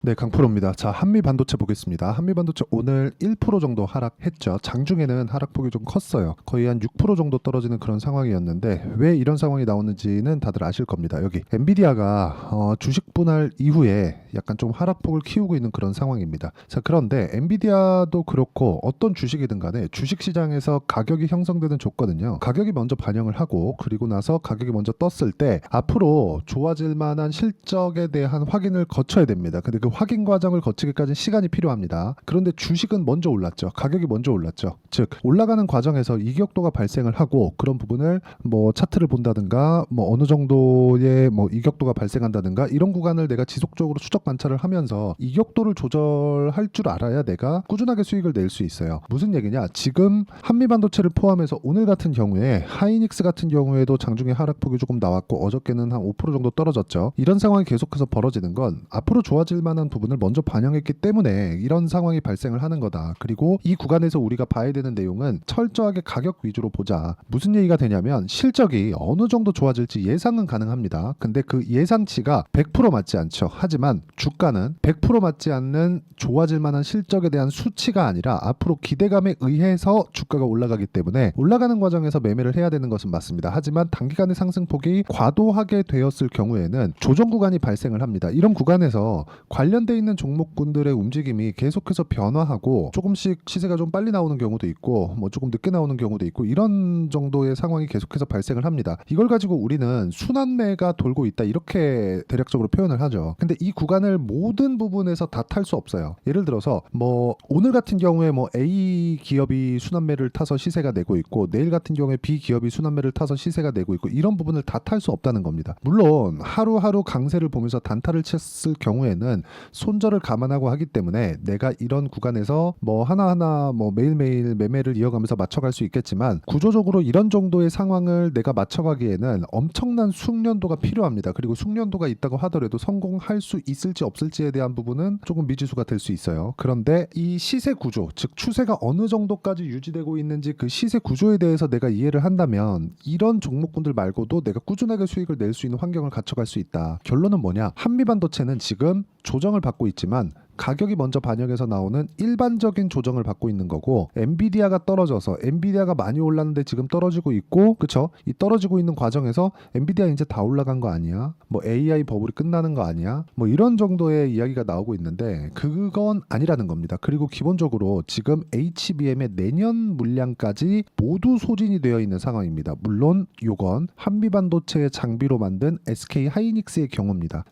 네, 강프로입니다. 자, 한미반도체 보겠습니다. 한미반도체 오늘 1% 정도 하락했죠. 장중에는 하락폭이 좀 컸어요. 거의 한 6% 정도 떨어지는 그런 상황이었는데 왜 이런 상황이 나오는지는 다들 아실 겁니다. 여기 엔비디아가 주식 분할 이후에 약간 좀 하락폭을 키우고 있는 그런 상황입니다. 자, 그런데 엔비디아도 그렇고 어떤 주식이든 간에 주식 시장에서 가격이 형성되는 조건은요. 가격이 먼저 반영을 하고 그리고 나서 가격이 먼저 떴을 때 앞으로 좋아질 만한 실적에 대한 확인을 거쳐야 됩니다. 근데 그 확인 과정을 거치기까지 시간이 필요합니다. 그런데 주식은 먼저 올랐죠. 가격이 먼저 올랐죠. 즉 올라가는 과정에서 이격도가 발생을 하고 그런 부분을 뭐 차트를 본다든가 뭐 어느 정도의 뭐 이격도가 발생한다든가 이런 구간을 내가 지속적으로 추적 관찰을 하면서 이격도를 조절할 줄 알아야 내가 꾸준하게 수익을 낼 수 있어요. 무슨 얘기냐? 지금 한미반도체를 포함해서 오늘 같은 경우에 하이닉스 같은 경우에도 장중에 하락폭이 조금 나왔고 어저께는 한 5% 정도 떨어졌죠. 이런 상황이 계속해서 벌어지는 건 앞으로 좋아질 만한 부분을 먼저 반영했기 때문에 이런 상황이 발생을 하는 거다. 그리고 이 구간에서 우리가 봐야 되는 내용은 철저하게 가격 위주로 보자. 무슨 얘기가 되냐면 실적이 어느 정도 좋아질지 예상은 가능합니다. 근데 그 예상치가 100% 맞지 않죠. 하지만 주가는 100% 맞지 않는 좋아질 만한 실적에 대한 수치가 아니라 앞으로 기대감에 의해서 주가가 올라가기 때문에 올라가는 과정에서 매매를 해야 되는 것은 맞습니다. 하지만 단기간의 상승폭이 과도하게 되었을 경우에는 조정 구간이 발생을 합니다. 이런 구간에서 관련돼 있는 종목군들의 움직임이 계속해서 변화하고 조금씩 시세가 좀 빨리 나오는 경우도 있고 뭐 조금 늦게 나오는 경우도 있고 이런 정도의 상황이 계속해서 발생을 합니다. 이걸 가지고 우리는 순환매가 돌고 있다 이렇게 대략적으로 표현을 하죠. 근데 이 구간을 모든 부분에서 다 탈 수 없어요. 예를 들어서 뭐 오늘 같은 경우에 뭐 A 기업이 순환매를 타서 시세가 내고 있고 내일 같은 경우에 B 기업이 순환매를 타서 시세가 내고 있고 이런 부분을 다 탈 수 없다는 겁니다. 물론 하루하루 강세를 보면서 단타를 쳤을 경우에는 손절을 감안하고 하기 때문에 내가 이런 구간에서 뭐 하나하나 뭐 매일매일 매매를 이어가면서 맞춰갈 수 있겠지만 구조적으로 이런 정도의 상황을 내가 맞춰가기에는 엄청난 숙련도가 필요합니다. 그리고 숙련도가 있다고 하더라도 성공할 수 있을지 없을지에 대한 부분은 조금 미지수가 될 수 있어요. 그런데 이 시세 구조, 즉 추세가 어느 정도까지 유지되고 있는지 그 시세 구조에 대해서 내가 이해를 한다면 이런 종목군들 말고도 내가 꾸준하게 수익을 낼 수 있는 환경을 갖춰갈 수 있다. 결론은 뭐냐? 한미반도체는 지금 조정을 받고 있지만 가격이 먼저 반영해서 나오는 일반적인 조정을 받고 있는 거고 엔비디아가 떨어져서 엔비디아가 많이 올랐는데 지금 떨어지고 있고 그쵸? 이 떨어지고 있는 과정에서 엔비디아 이제 다 올라간 거 아니야? 뭐 AI 버블이 끝나는 거 아니야? 뭐 이런 정도의 이야기가 나오고 있는데 그건 아니라는 겁니다. 그리고 기본적으로 지금 HBM의 내년 물량까지 모두 소진이 되어 있는 상황입니다. 물론 요건 한미반도체의 장비로 만든 SK 하이닉스의 경우입니다.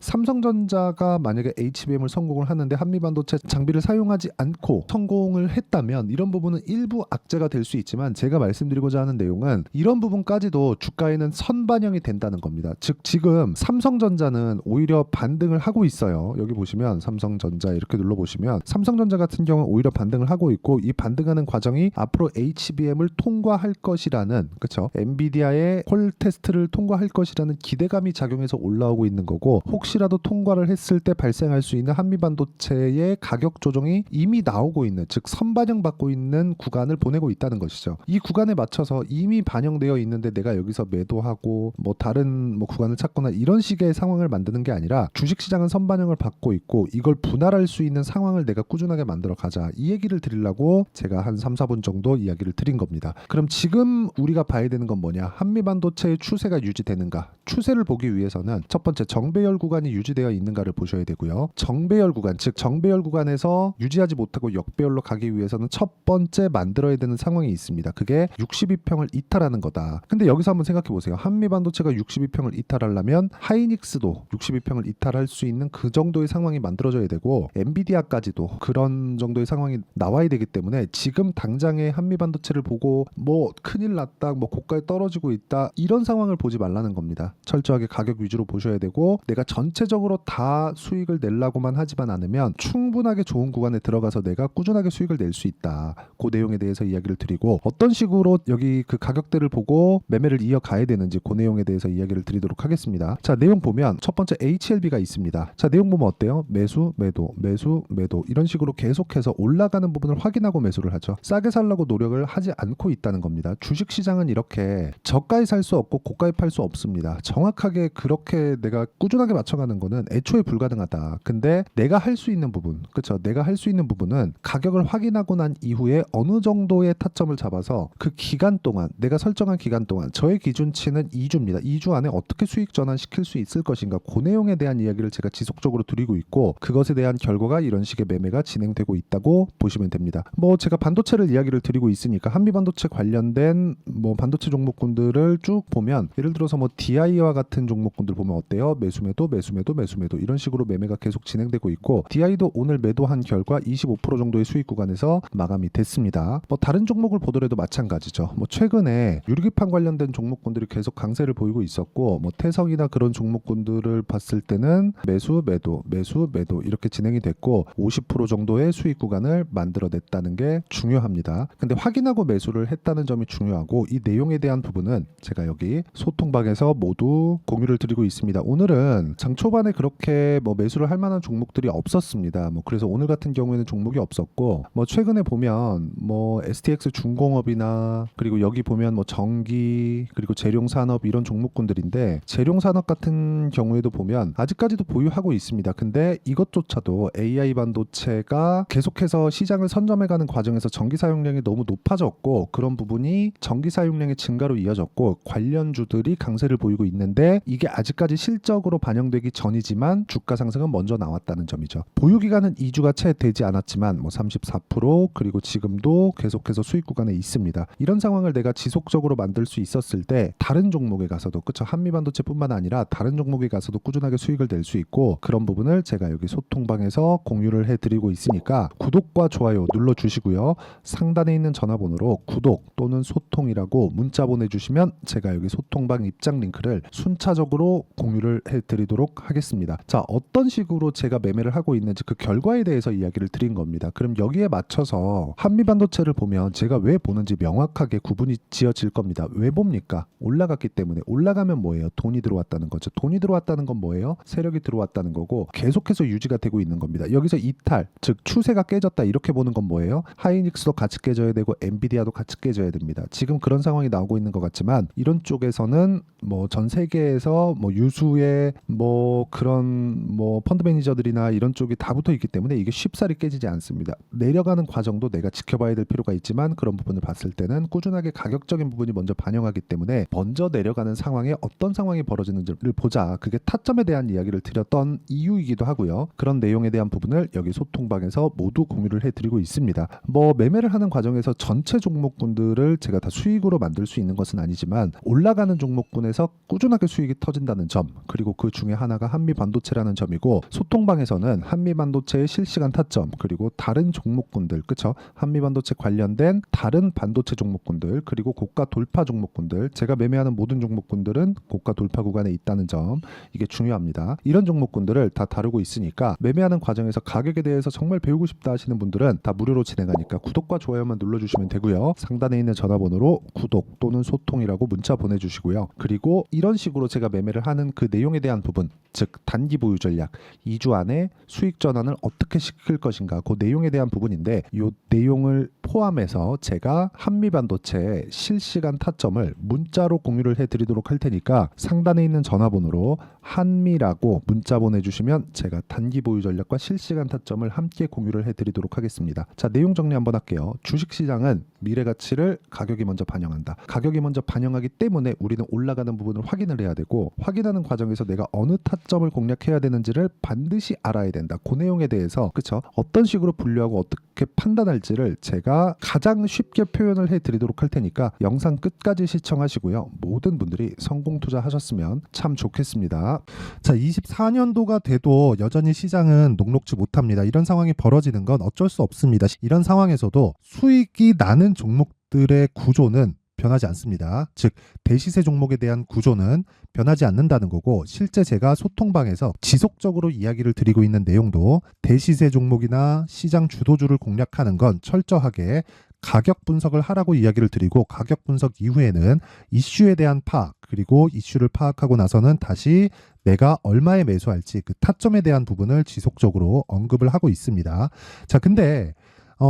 삼성전자가 만약에 HBM을 성공을 하는데 한미반도체 장비를 사용하지 않고 성공을 했다면 이런 부분은 일부 악재가 될 수 있지만 제가 말씀드리고자 하는 내용은 이런 부분까지도 주가에는 선반영이 된다는 겁니다. 즉 지금 삼성전자는 오히려 반등을 하고 있어요. 여기 보시면 삼성전자 이렇게 눌러보시면 삼성전자 같은 경우는 오히려 반등을 하고 있고 이 반등하는 과정이 앞으로 HBM을 통과할 것이라는 그쵸 엔비디아의 콜 테스트를 통과할 것이라는 기대감이 작용해서 올라오고 있는 거고 혹시라도 통과를 했을 때 발생할 수 있는 한미반도체의 가격 조정이 이미 나오고 있는 즉 선반영 받고 있는 구간을 보내고 있다는 것이죠. 이 구간에 맞춰서 이미 반영되어 있는데 내가 여기서 매도하고 뭐 다른 뭐 구간을 찾거나 이런 식의 상황을 만드는 게 아니라 주식시장은 선반영을 받고 있고 이걸 분할할 수 있는 상황을 내가 꾸준하게 만들어 가자 이 얘기를 드리려고 제가 한 3, 4분 정도 이야기를 드린 겁니다. 그럼 지금 우리가 봐야 되는 건 뭐냐? 한미반도체의 추세가 유지되는가? 추세를 보기 위해서는 첫 번째 정배열 구간이 유지되어 있는가를 보셔야 되고요. 정배열 구간 즉 정배열 구간에서 유지하지 못하고 역배열로 가기 위해서는 첫 번째 만들어야 되는 상황이 있습니다. 그게 62평을 이탈하는 거다. 근데 여기서 한번 생각해 보세요. 한미반도체가 62평을 이탈하려면 하이닉스도 62평을 이탈할 수 있는 그 정도의 상황이 만들어져야 되고 엔비디아까지도 그런 정도의 상황이 나와야 되기 때문에 지금 당장의 한미반도체를 보고 뭐 큰일 났다 뭐 고가에 떨어지고 있다 이런 상황을 보지 말라는 겁니다. 철저하게 가격 위주로 보셔야 되고 내가 전체적으로 다 수익을 내려고만 하지만 않으면 충분하게 좋은 구간에 들어가서 내가 꾸준하게 수익을 낼 수 있다. 그 내용에 대해서 이야기를 드리고 어떤 식으로 여기 그 가격대를 보고 매매를 이어가야 되는지 그 내용에 대해서 이야기를 드리도록 하겠습니다. 자, 내용 보면 첫 번째 HLB가 있습니다. 자, 내용 보면 어때요? 매수, 매도, 매수, 매도 이런 식으로 계속해서 올라가는 부분을 확인하고 매수를 하죠. 싸게 살려고 노력을 하지 않고 있다는 겁니다. 주식시장은 이렇게 저가에 살 수 없고 고가에 팔 수 없습니다. 정확하게 그렇게 내가 꾸준하게 맞춰가는 거는 애초에 불가능하다. 근데 내가 할 수 있는 부분, 그렇죠? 내가 할 수 있는 부분은 가격을 확인하고 난 이후에 어느 정도의 타점을 잡아서 그 기간 동안, 내가 설정한 기간 동안 저의 기준치는 2주입니다. 2주 안에 어떻게 수익 전환시킬 수 있을 것인가, 그 내용에 대한 이야기를 제가 지속적으로 드리고 있고 그것에 대한 결과가 이런 식의 매매가 진행되고 있다고 보시면 됩니다. 뭐 제가 반도체를 이야기를 드리고 있으니까 한미반도체 관련된 뭐 반도체 종목군들을 쭉 보면 예를 들어서 뭐 DI와 같은 종목군들 보면 어때요? 매수매도 매수매도 매수매도 이런 식으로 매매가 계속 진행되고 있고 DI도 오늘 매도한 결과 25% 정도의 수익 구간에서 마감이 됐습니다. 뭐 다른 종목을 보더라도 마찬가지죠. 뭐 최근에 유리기판 관련된 종목군들이 계속 강세를 보이고 있었고 뭐 태성이나 그런 종목군들을 봤을 때는 매수 매도 매수 매도 이렇게 진행이 됐고 50% 정도의 수익 구간을 만들어냈다는 게 중요합니다. 근데 확인하고 매수를 했다는 점이 중요하고 이 내용에 대한 부분은 제가 여기 소통방에서 모두 공유를 드리고 있습니다. 오늘은 장 초반에 그렇게 뭐 매수를 할 만한 종목들이 없었습니다. 뭐 그래서 오늘 같은 경우에는 종목이 없었고 뭐 최근에 보면 뭐 STX 중공업이나 그리고 여기 보면 뭐 전기 그리고 재룡산업 이런 종목군들인데 재룡산업 같은 경우에도 보면 아직까지도 보유하고 있습니다. 근데 이것조차도 AI 반도체가 계속해서 시장을 선점해가는 과정에서 전기 사용량이 너무 높아졌고 그런 부분이 전기 사용량의 증가로 이어졌고 관련주들이 강세를 보이고 있는데 이게 아직까지 실적으로 반영되기 전이지만 주가 상승은 먼저 나왔다는 점이죠. 보유 기간은 2주가 채 되지 않았지만 뭐 34% 그리고 지금도 계속해서 수익 구간에 있습니다. 이런 상황을 내가 지속적으로 만들 수 있었을 때 다른 종목에 가서도 그쵸 한미반도체뿐만 아니라 다른 종목에 가서도 꾸준하게 수익을 낼 수 있고 그런 부분을 제가 여기 소통방에서 공유를 해드리고 있으니까 구독과 좋아요 눌러주시고요. 상단에 있는 전화번호로 구독 또는 소통이라고 문자 보내주시면 제가 여기 소통방 입장 링크를 순차적으로 공유를 해드리도록 하겠습니다. 자, 어떤 식으로 제가 매매를 하고 있는지 그 결과에 대해서 이야기를 드린 겁니다. 그럼 여기에 맞춰서 한미반도체를 보면 제가 왜 보는지 명확하게 구분이 지어질 겁니다. 왜 봅니까? 올라갔기 때문에. 올라가면 뭐예요? 돈이 들어왔다는 거죠. 돈이 들어왔다는 건 뭐예요? 세력이 들어왔다는 거고 계속해서 유지가 되고 있는 겁니다. 여기서 이탈, 즉 추세가 깨졌다 이렇게 보는 건 뭐예요? 하이닉스도 같이 깨져야 되고 엔비디아도 같이 깨져야 됩니다. 지금 그런 상황이 나오고 있는 것 같지만 이런 쪽에서는 뭐 전 세계에서 뭐 유수의 뭐 그런 뭐 펀드 매니저들이나 이런 쪽이 다 붙어 있기 때문에 이게 쉽사리 깨지지 않습니다. 내려가는 과정도 내가 지켜봐야 될 필요가 있지만 그런 부분을 봤을 때는 꾸준하게 가격적인 부분이 먼저 반영하기 때문에 먼저 내려가는 상황에 어떤 상황이 벌어지는지를 보자. 그게 타점에 대한 이야기를 드렸던 이유이기도 하고요. 그런 내용에 대한 부분을 여기 소통방에서 모두 공유를 해드리고 있습니다. 뭐 매매를 하는 과정에서 전체 종목군들을 제가 다 수익으로 만들 수 있는 것은 아니지만 올라가는 종목군에서 꾸준하게 수익이 터진다는 점 그리고 그 중에 하나가 한미반도체라는 점이고 소통방에서는 한미반도체의 실시간 타점 그리고 다른 종목군들 그쵸 한미반도체 관련된 다른 반도체 종목군들 그리고 고가 돌파 종목군들 제가 매매하는 모든 종목군들은 고가 돌파 구간에 있다는 점 이게 중요합니다. 이런 종목군들을 다 다루고 있으니까 매매하는 과정에서 가격에 대해서 정말 배우고 싶다 하시는 분들은 다 무료로 진행하니까 구독과 좋아요만 눌러주시면 되고요. 상단에 있는 전화번호로 구독 또는 소통이라고 문자 보내주시고요. 그리고 이런 식으로 제가 매매를 하는 그 내용에 대한 부분 즉 단기 보유 전략 2주 안에 수익 전환을 어떻게 시킬 것인가 그 내용에 대한 부분인데 이 내용을 포함해서 제가 한미반도체 실시간 타점을 문자로 공유를 해드리도록 할 테니까 상단에 있는 전화번호로 한미라고 문자 보내주시면 제가 단기 보유 전략과 실시간 타점을 함께 공유를 해드리도록 하겠습니다. 자, 내용 정리 한번 할게요. 주식시장은 미래 가치를 가격이 먼저 반영한다. 가격이 먼저 반영하기 때문에 우리는 올라가는 부분을 확인을 해야 되고 확인하는 과정에서 내가 어느 타점을 공략해야 되는지를 반드시 알아야 된다. 그 내용에 대해서 그쵸? 어떤 식으로 분류하고 어떻게 판단할지를 제가 가장 쉽게 표현을 해드리도록 할 테니까 영상 끝까지 시청하시고요. 모든 분들이 성공 투자하셨으면 참 좋겠습니다. 자, 24년도가 돼도 여전히 시장은 녹록지 못합니다. 이런 상황이 벌어지는 건 어쩔 수 없습니다. 이런 상황에서도 수익이 나는 종목들의 구조는 변하지 않습니다. 즉 대시세 종목에 대한 구조는 변하지 않는다는 거고, 실제 제가 소통방에서 지속적으로 이야기를 드리고 있는 내용도 대시세 종목이나 시장 주도주를 공략하는 건 철저하게 가격 분석을 하라고 이야기를 드리고, 가격 분석 이후에는 이슈에 대한 파악, 그리고 이슈를 파악하고 나서는 다시 내가 얼마에 매수할지 그 타점에 대한 부분을 지속적으로 언급을 하고 있습니다. 자, 근데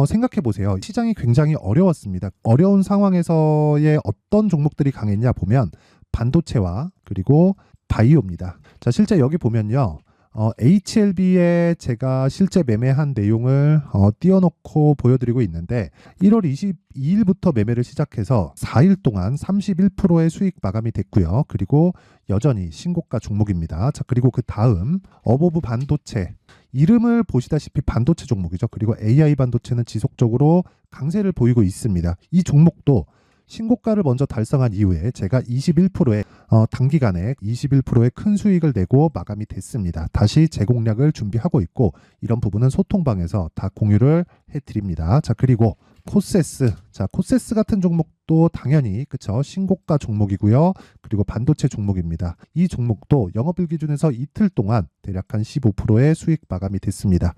생각해 보세요. 시장이 굉장히 어려웠습니다. 어려운 상황에서의 어떤 종목들이 강했냐 보면 반도체와 그리고 바이오입니다. 자, 실제 여기 보면요. HLB에 제가 실제 매매한 내용을 띄워놓고 보여드리고 있는데, 1월 22일부터 매매를 시작해서 4일 동안 31%의 수익 마감이 됐고요. 그리고 여전히 신고가 종목입니다. 자, 그리고 그 다음 어보브 반도체, 이름을 보시다시피 반도체 종목이죠. 그리고 AI 반도체는 지속적으로 강세를 보이고 있습니다. 이 종목도 신고가를 먼저 달성한 이후에 제가 21%의 단기간에 21%의 큰 수익을 내고 마감이 됐습니다. 다시 재공략을 준비하고 있고, 이런 부분은 소통방에서 다 공유를 해드립니다. 자, 그리고 코세스. 자, 코세스 같은 종목도 당연히 그쵸, 신고가 종목이고요. 그리고 반도체 종목입니다. 이 종목도 영업일 기준에서 이틀 동안 대략 한 15%의 수익 마감이 됐습니다.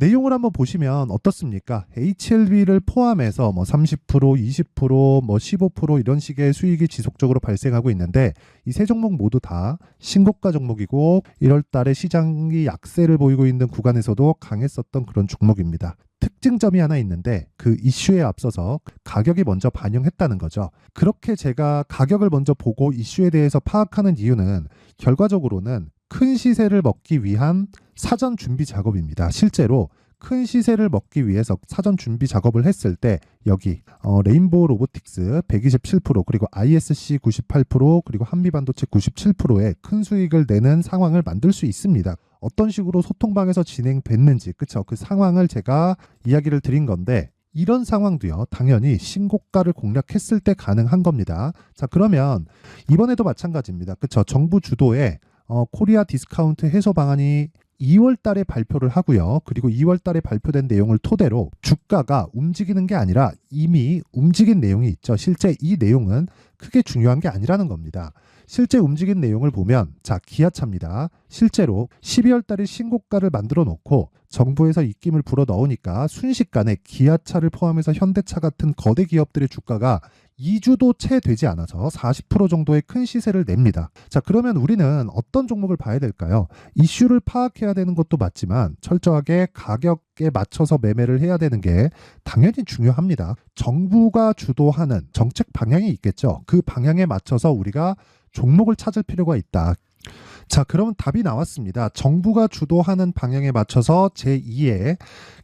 내용을 한번 보시면 어떻습니까? HLB를 포함해서 뭐 30%, 20%, 뭐 15% 이런 식의 수익이 지속적으로 발생하고 있는데, 이 세 종목 모두 다 신고가 종목이고 1월 달에 시장이 약세를 보이고 있는 구간에서도 강했었던 그런 종목입니다. 특징점이 하나 있는데, 그 이슈에 앞서서 가격이 먼저 반영했다는 거죠. 그렇게 제가 가격을 먼저 보고 이슈에 대해서 파악하는 이유는 결과적으로는 큰 시세를 먹기 위한 사전 준비 작업입니다. 실제로 큰 시세를 먹기 위해서 사전 준비 작업을 했을 때 여기 레인보우 로보틱스 127%, 그리고 ISC 98%, 그리고 한미반도체 97%의 큰 수익을 내는 상황을 만들 수 있습니다. 어떤 식으로 소통방에서 진행됐는지, 그쵸? 그 상황을 제가 이야기를 드린 건데, 이런 상황도요, 당연히 신고가를 공략했을 때 가능한 겁니다. 자, 그러면 이번에도 마찬가지입니다. 그쵸? 정부 주도의 코리아 디스카운트 해소 방안이 2월 달에 발표를 하고요. 그리고 2월 달에 발표된 내용을 토대로 주가가 움직이는 게 아니라 이미 움직인 내용이 있죠. 실제 이 내용은 크게 중요한 게 아니라는 겁니다. 실제 움직인 내용을 보면, 자, 기아차입니다. 실제로 12월 달에 신고가를 만들어 놓고 정부에서 입김을 불어 넣으니까 순식간에 기아차를 포함해서 현대차 같은 거대 기업들의 주가가 2주도 채 되지 않아서 40% 정도의 큰 시세를 냅니다. 자, 그러면 우리는 어떤 종목을 봐야 될까요? 이슈를 파악해야 되는 것도 맞지만 철저하게 가격에 맞춰서 매매를 해야 되는 게 당연히 중요합니다. 정부가 주도하는 정책 방향이 있겠죠. 그 방향에 맞춰서 우리가 종목을 찾을 필요가 있다. 자, 그러면 답이 나왔습니다. 정부가 주도하는 방향에 맞춰서 제2의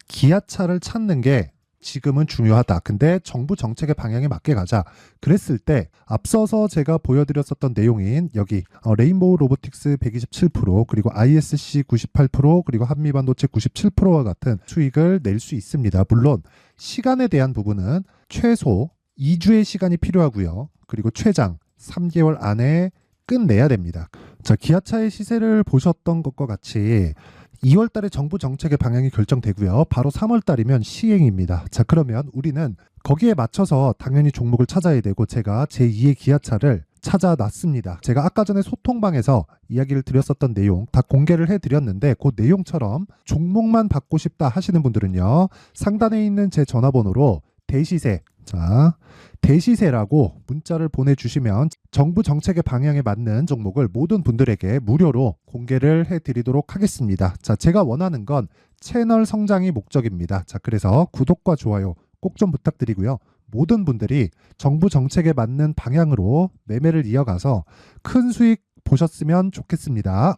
기아차를 찾는 게 지금은 중요하다. 근데 정부 정책의 방향에 맞게 가자. 그랬을 때 앞서서 제가 보여드렸었던 내용인 여기 레인보우 로보틱스 127%, 그리고 ISC 98%, 그리고 한미반도체 97%와 같은 수익을 낼 수 있습니다. 물론 시간에 대한 부분은 최소 2주의 시간이 필요하고요. 그리고 최장 3개월 안에 끝내야 됩니다. 자, 기아차의 시세를 보셨던 것과 같이 2월 달에 정부 정책의 방향이 결정되고요. 바로 3월 달이면 시행입니다. 자, 그러면 우리는 거기에 맞춰서 당연히 종목을 찾아야 되고, 제가 제2의 기아차를 찾아놨습니다. 제가 아까 전에 소통방에서 이야기를 드렸었던 내용 다 공개를 해드렸는데, 그 내용처럼 종목만 받고 싶다 하시는 분들은요, 상단에 있는 제 전화번호로 대시세, 자, 대시세라고 문자를 보내주시면 정부 정책의 방향에 맞는 종목을 모든 분들에게 무료로 공개를 해드리도록 하겠습니다. 자, 제가 원하는 건 채널 성장이 목적입니다. 자, 그래서 구독과 좋아요 꼭 좀 부탁드리고요. 모든 분들이 정부 정책에 맞는 방향으로 매매를 이어가서 큰 수익 보셨으면 좋겠습니다.